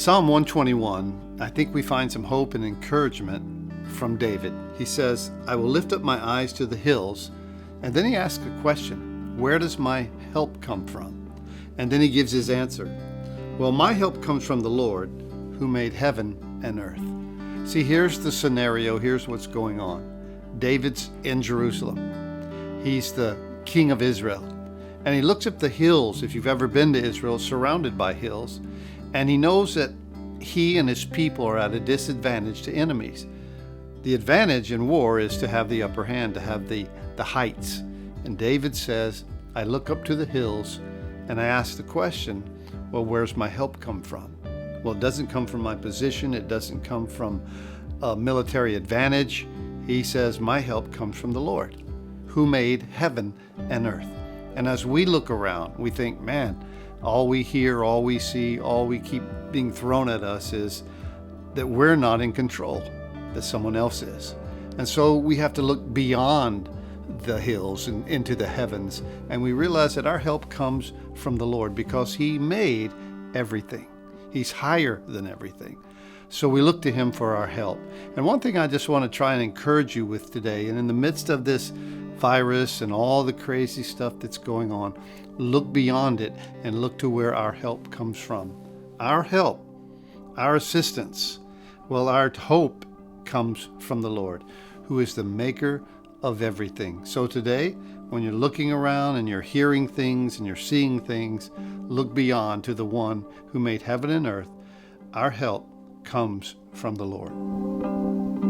Psalm 121, I think we find some hope and encouragement from David. He says, I will lift up my eyes to the hills. And then he asks a question, where does my help come from? And then he gives his answer. Well, my help comes from the Lord who made heaven and earth. See, here's the scenario. Here's what's going on. David's in Jerusalem. He's the king of Israel. And he looks up the hills. If you've ever been to Israel, surrounded by hills. And he knows that he and his people are at a disadvantage to enemies. The advantage in war is to have the upper hand, to have the heights. And David says, I look up to the hills and I ask the question, well, where's my help come from? Well, it doesn't come from my position. It doesn't come from a military advantage. He says, my help comes from the Lord who made heaven and earth. And as we look around, we think, man, all we hear, all we see, all we keep being thrown at us is that we're not in control, that someone else is. And so we have to look beyond the hills and into the heavens. And we realize that our help comes from the Lord because He made everything. He's higher than everything. So we look to Him for our help. And one thing I just want to try and encourage you with today, and in the midst of this virus and all the crazy stuff that's going on, look beyond it and look to where our help comes from. Our help, our assistance, well, our hope comes from the Lord, who is the maker of everything. So today, when you're looking around and you're hearing things and you're seeing things, look beyond to the one who made heaven and earth. Our help comes from the Lord.